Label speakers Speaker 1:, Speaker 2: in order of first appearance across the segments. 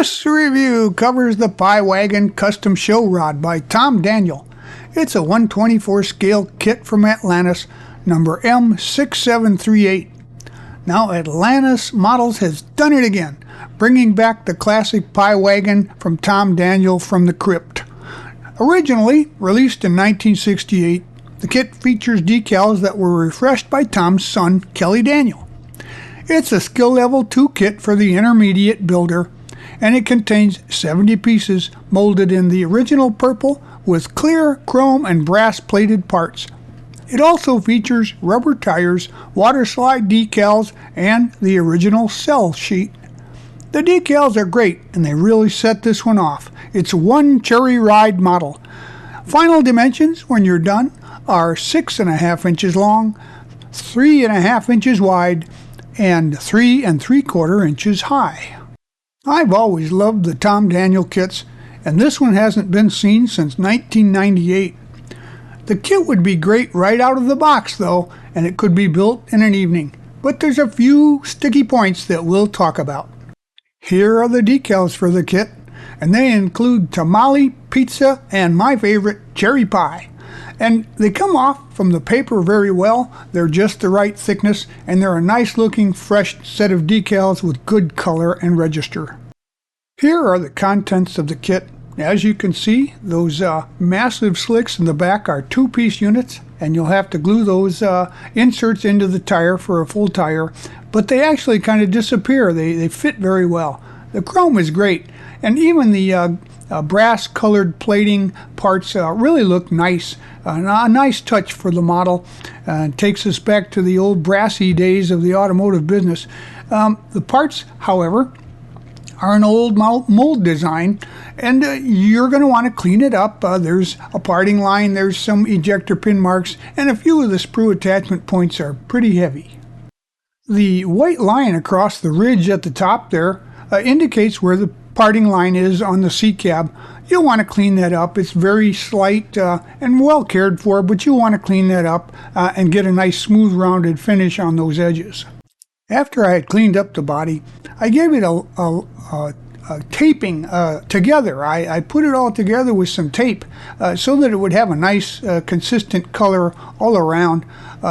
Speaker 1: This review covers the Pie Wagon Custom Show Rod by Tom Daniel. It's a 124 scale kit from Atlantis, number M6738. Now Atlantis Models has done it again, bringing back the classic Pie Wagon from Tom Daniel from the crypt. Originally released in 1968, the kit features decals that were refreshed by Tom's son, Kelly Daniel. It's a skill level 2 kit for the intermediate builder, and it contains 70 pieces molded in the original purple with clear chrome and brass plated parts. It also features rubber tires, water slide decals, and the original cell sheet. The decals are great, and they really set this one off. It's one cherry ride model. Final dimensions when you're done are 6.5 inches long, 3.5 inches wide, and 3 3/4 inches high. I've always loved the Tom Daniel kits, and this one hasn't been seen since 1998. The kit would be great right out of the box though, and it could be built in an evening, but there's a few sticky points that we'll talk about. Here are the decals for the kit, and they include tamale, pizza, and my favorite, cherry pie. And they come off from the paper very well. They're just the right thickness, and they're a nice looking fresh set of decals with good color and register. Here are the contents of the kit. As you can see, those massive slicks in the back are 2-piece units, and you'll have to glue those inserts into the tire for a full tire, but they actually kind of disappear. They fit very well. The chrome is great, and even the brass colored plating parts really look nice. A nice touch for the model. Takes us back to the old brassy days of the automotive business. The parts, however, are an old mold design, and you're going to want to clean it up. There's a parting line, there's some ejector pin marks, and a few of the sprue attachment points are pretty heavy. The white line across the ridge at the top there indicates where the parting line is on the seat cab. You'll want to clean that up. It's very slight and well cared for, but you'll want to clean that up and get a nice smooth rounded finish on those edges. After I had cleaned up the body, I gave it a taping together. I put it all together with some tape so that it would have a nice consistent color all around,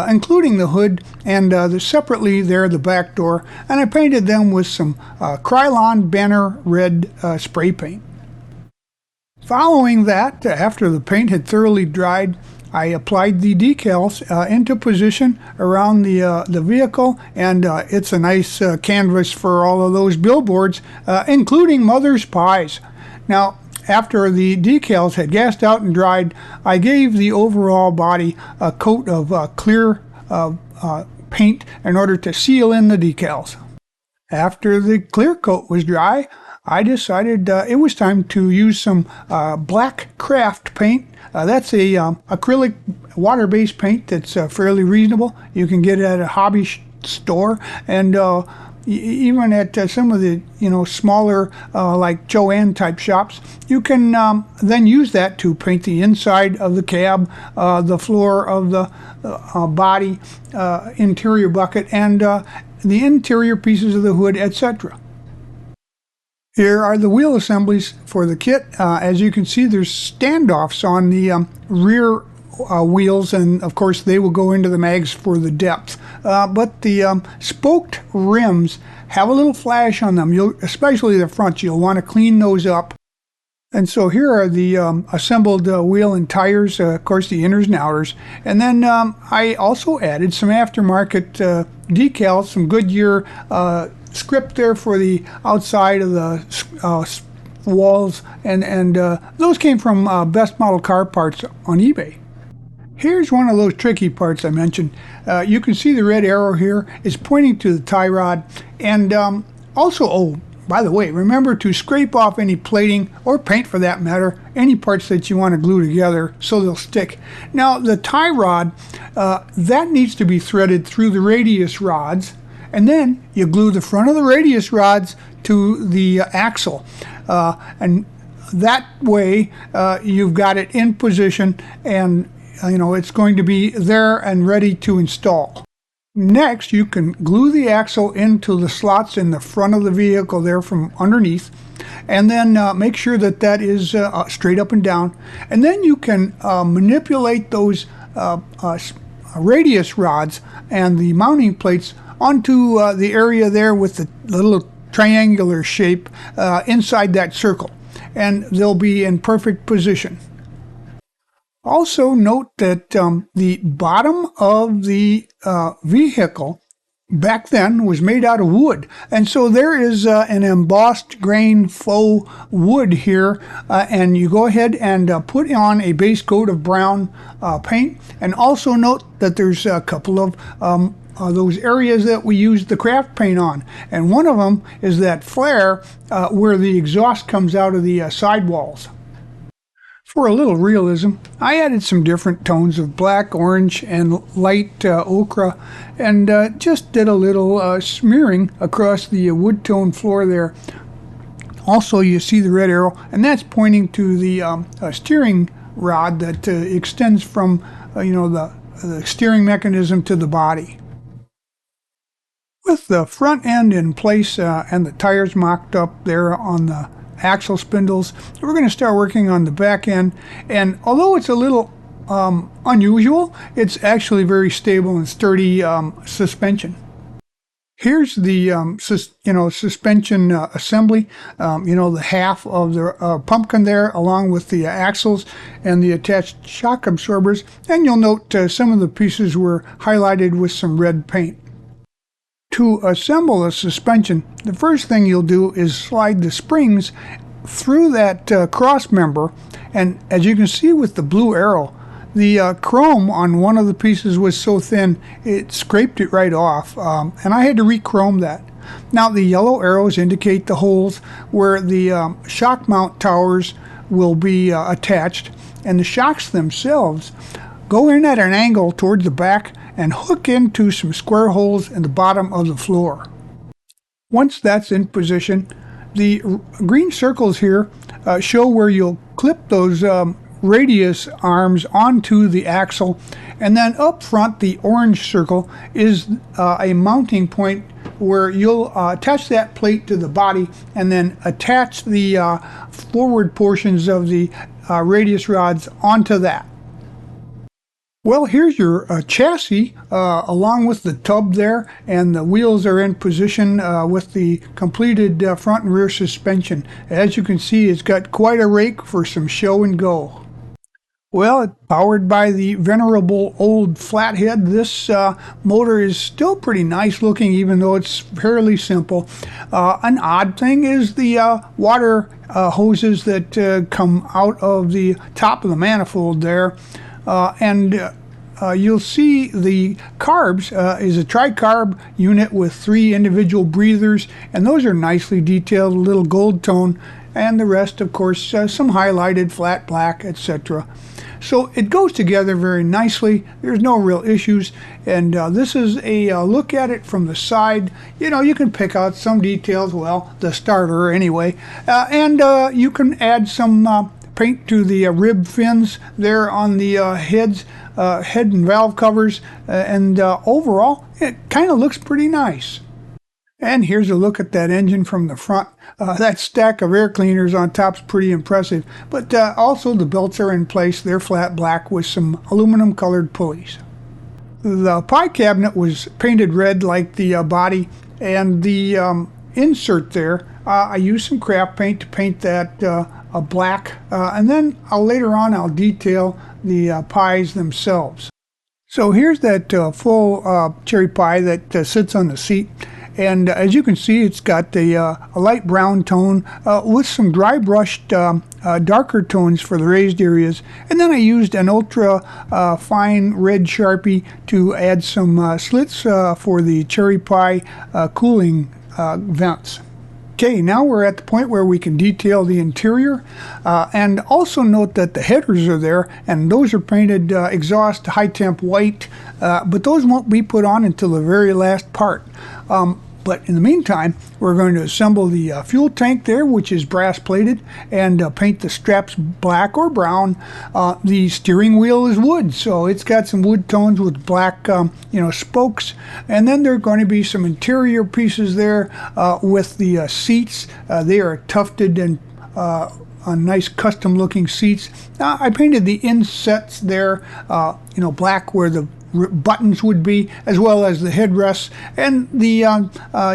Speaker 1: including the hood and separately there the back door, and I painted them with some Krylon Banner red spray paint. Following that, after the paint had thoroughly dried, I applied the decals into position around the vehicle, and it's a nice canvas for all of those billboards, including Mother's Pies. Now, after the decals had gassed out and dried, I gave the overall body a coat of clear paint in order to seal in the decals. After the clear coat was dry, I decided it was time to use some black craft paint. That's a acrylic water-based paint that's fairly reasonable. You can get it at a hobby store, and even at some of the smaller like Joann type shops. You can then use that to paint the inside of the cab, the floor of the body, interior bucket, and the interior pieces of the hood, etc. Here are the wheel assemblies for the kit. As you can see, there's standoffs on the rear wheels, and of course they will go into the mags for the depth. But the spoked rims have a little flash on them, especially the front. You'll want to clean those up. And so here are the assembled wheel and tires, of course the inners and outers. And then I also added some aftermarket decals, some Goodyear script there for the outside of the walls, and those came from Best Model Car Parts on eBay. Here's one of those tricky parts I mentioned. You can see the red arrow here is pointing to the tie rod, and also, oh, by the way, remember to scrape off any plating, or paint for that matter, any parts that you want to glue together so they'll stick. Now the tie rod, that needs to be threaded through the radius rods, and then you glue the front of the radius rods to the axle, and that way you've got it in position, and it's going to be there and ready to install. Next, you can glue the axle into the slots in the front of the vehicle there from underneath, and then make sure that that is straight up and down. And then you can manipulate those radius rods and the mounting plates onto the area there with the little triangular shape inside that circle, and they'll be in perfect position. Also note that the bottom of the vehicle back then was made out of wood, and so there is an embossed grain faux wood here, and you go ahead and put on a base coat of brown paint. And also note that there's a couple of those areas that we used the craft paint on, and one of them is that flare where the exhaust comes out of the sidewalls. For a little realism, I added some different tones of black, orange, and light ochre, and just did a little smearing across the wood tone floor there. Also, you see the red arrow, and that's pointing to the steering rod that extends from the steering mechanism to the body. With the front end in place and the tires mocked up there on the axle spindles, we're going to start working on the back end, and although it's a little unusual, it's actually very stable and sturdy suspension. Here's the suspension assembly, the half of the pumpkin there, along with the axles and the attached shock absorbers, and you'll note some of the pieces were highlighted with some red paint. To assemble a suspension, the first thing you'll do is slide the springs through that cross member, and as you can see with the blue arrow, the chrome on one of the pieces was so thin it scraped it right off, and I had to re-chrome that. Now the yellow arrows indicate the holes where the shock mount towers will be attached, and the shocks themselves go in at an angle towards the back and hook into some square holes in the bottom of the floor. Once that's in position, the green circles here show where you'll clip those radius arms onto the axle, and then up front the orange circle is a mounting point where you'll attach that plate to the body and then attach the forward portions of the radius rods onto that. Well, here's your chassis along with the tub there, and the wheels are in position with the completed front and rear suspension. As you can see, it's got quite a rake for some show and go. Well, it's powered by the venerable old flathead. This motor is still pretty nice looking, even though it's fairly simple. An odd thing is the water hoses that come out of the top of the manifold there. You'll see the carbs is a tricarb unit with 3 individual breathers, and those are nicely detailed, a little gold tone, and the rest, of course, some highlighted flat black, etc. So it goes together very nicely. There's no real issues, and this is a look at it from the side. You can pick out some details, well, the starter anyway, and you can add some paint to the rib fins there on the head and valve covers, and overall it kind of looks pretty nice. And here's a look at that engine from the front. That stack of air cleaners on top's pretty impressive, but also the belts are in place. They're flat black with some aluminum colored pulleys. The pie cabinet was painted red like the body, and the insert there, I used some craft paint to paint that a black, and then later on I'll detail the pies themselves. So here's that full cherry pie that sits on the seat, and as you can see, it's got a light brown tone with some dry brushed darker tones for the raised areas, and then I used an ultra fine red Sharpie to add some slits for the cherry pie cooling vents. Okay, now we're at the point where we can detail the interior, and also note that the headers are there, and those are painted exhaust high temp white, but those won't be put on until the very last part. But in the meantime, we're going to assemble the fuel tank there, which is brass plated, and paint the straps black or brown. The steering wheel is wood, so it's got some wood tones with black spokes. And then there are going to be some interior pieces there with the seats. They are tufted and nice custom looking seats. I painted the insets there, black where the buttons would be, as well as the headrests, and the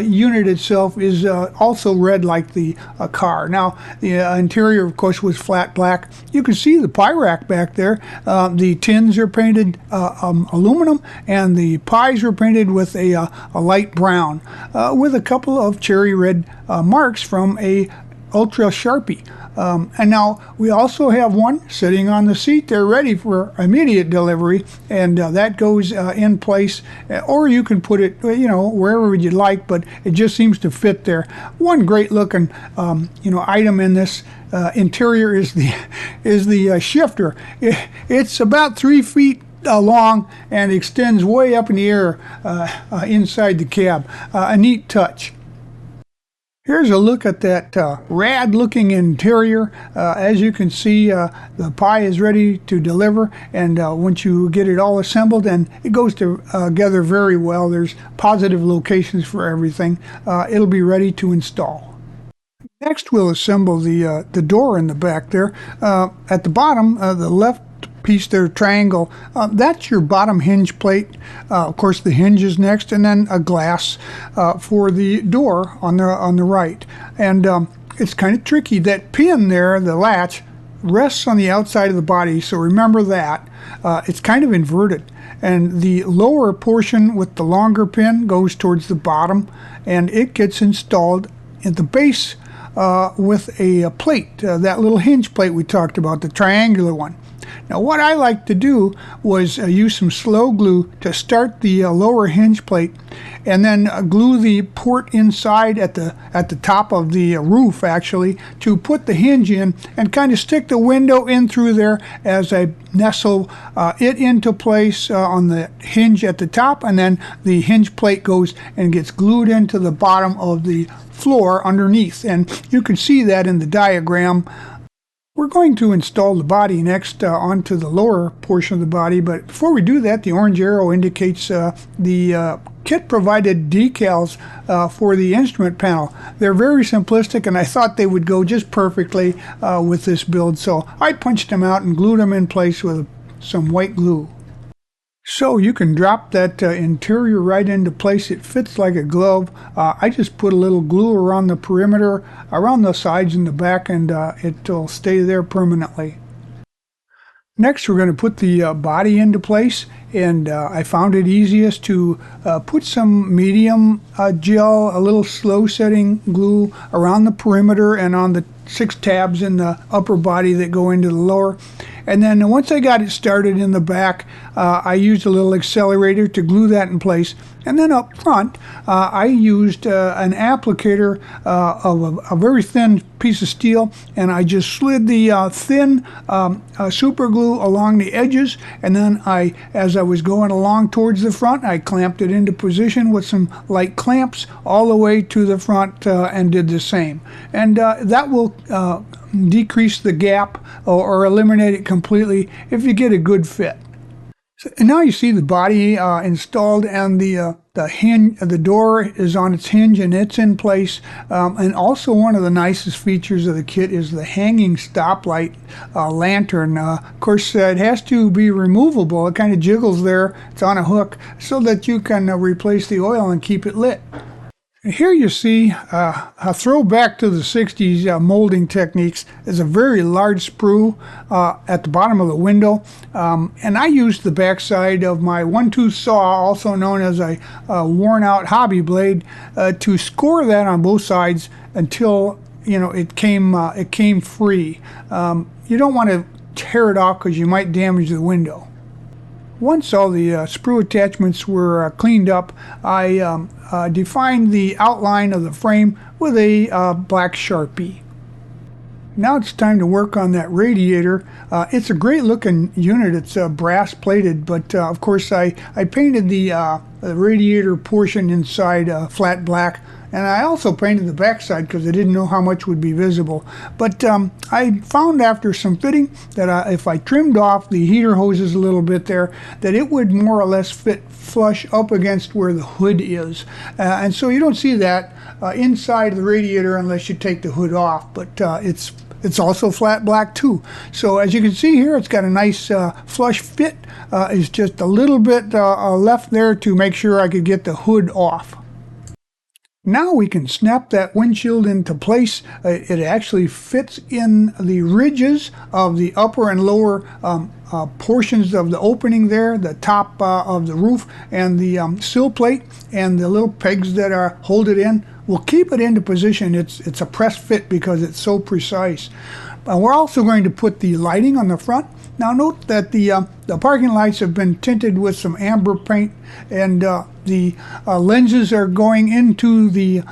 Speaker 1: unit itself is also red like the car. Now the interior of course was flat black. You can see the pie rack back there. The tins are painted aluminum, and the pies are painted with a light brown with a couple of cherry red marks from a Ultra Sharpie. And now we also have one sitting on the seat there ready for immediate delivery, and that goes in place, or you can put it wherever you'd like, but it just seems to fit there. One great looking item in this interior is the shifter. It's about 3 feet long and extends way up in the air inside the cab. A neat touch. Here's a look at that rad looking interior. As you can see, the pie is ready to deliver, and once you get it all assembled, and it goes together very well. There's positive locations for everything. It'll be ready to install. Next, we'll assemble the door in the back there. At the bottom, the left piece there, triangle, that's your bottom hinge plate. Of course the hinge is next, and then a glass for the door on the right. And it's kind of tricky. That pin there, the latch, rests on the outside of the body, so remember that. It's kind of inverted, and the lower portion with the longer pin goes towards the bottom, and it gets installed at the base with a plate, that little hinge plate we talked about, the triangular one. Now what I like to do was use some slow glue to start the lower hinge plate, and then glue the port inside at the top of the roof, actually, to put the hinge in and kind of stick the window in through there as I nestle it into place on the hinge at the top, and then the hinge plate goes and gets glued into the bottom of the floor underneath, and you can see that in the diagram. We're going to install the body next onto the lower portion of the body, but before we do that, the orange arrow indicates the kit provided decals for the instrument panel. They're very simplistic, and I thought they would go just perfectly with this build, so I punched them out and glued them in place with some white glue. So you can drop that interior right into place. It fits like a glove. I just put a little glue around the perimeter, around the sides and the back, and it'll stay there permanently. Next, we're going to put the body into place, and I found it easiest to put some medium gel, a little slow setting glue around the perimeter and on the 6 tabs in the upper body that go into the lower. And then once I got it started in the back, I used a little accelerator to glue that in place. And then up front, I used an applicator of a very thin piece of steel, and I just slid the thin super glue along the edges, and then as I was going along towards the front, I clamped it into position with some light clamps all the way to the front and did the same. And that will decrease the gap or eliminate it completely if you get a good fit. So, and now you see the body installed, and the door is on its hinge and it's in place. And also one of the nicest features of the kit is the hanging stoplight lantern. Of course, it has to be removable. It kind of jiggles there. It's on a hook so that you can replace the oil and keep it lit. Here you see a throwback to the 60s molding techniques. There's a very large sprue at the bottom of the window, and I used the backside of my 1-tooth saw, also known as a worn-out hobby blade, to score that on both sides until it came free. You don't want to tear it off because you might damage the window. Once all the sprue attachments were cleaned up, I defined the outline of the frame with a black Sharpie. Now it's time to work on that radiator. It's a great looking unit. It's brass plated, but of course I painted the radiator portion inside flat black. And I also painted the backside because I didn't know how much would be visible. But I found after some fitting that if I trimmed off the heater hoses a little bit there, that it would more or less fit flush up against where the hood is. And so you don't see that inside the radiator unless you take the hood off. But it's also flat black too. So as you can see here, it's got a nice flush fit. It's just a little bit left there to make sure I could get the hood off. Now we can snap that windshield into place. It actually fits in the ridges of the upper and lower portions of the opening there, the top of the roof, and the sill plate, and the little pegs that hold it in will keep it into position. It's a press fit because it's so precise. We're also going to put the lighting on the front. Now note that the parking lights have been tinted with some amber paint, and the lenses are going into the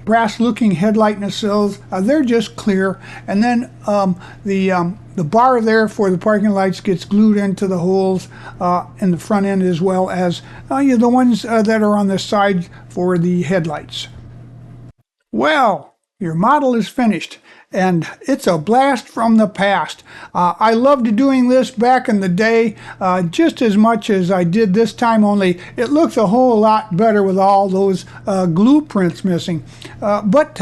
Speaker 1: brass looking headlight nacelles. They're just clear, and then the bar there for the parking lights gets glued into the holes in the front end, as well as the ones that are on the side for the headlights. Well, your model is finished, and it's a blast from the past. I loved doing this back in the day just as much as I did this time, only it looks a whole lot better with all those glue prints missing. But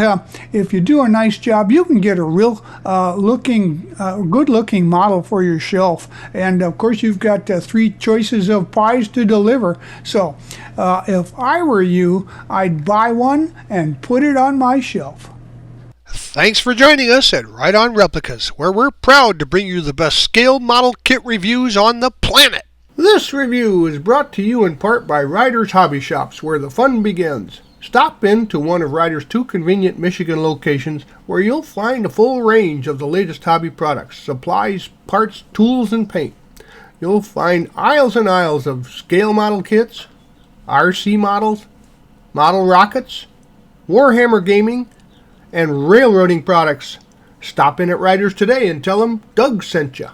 Speaker 1: if you do a nice job, you can get a real good looking model for your shelf. And of course you've got 3 choices of pies to deliver. So if I were you, I'd buy one and put it on my shelf.
Speaker 2: Thanks for joining us at Right On Replicas, where we're proud to bring you the best scale model kit reviews on the planet.
Speaker 3: This review is brought to you in part by Ryder's Hobby Shops, where the fun begins. Stop in to one of Ryder's 2 convenient Michigan locations, where you'll find a full range of the latest hobby products, supplies, parts, tools, and paint. You'll find aisles and aisles of scale model kits, RC models, model rockets, Warhammer gaming, and railroading products. Stop in at Ryder's today and tell them Doug sent you.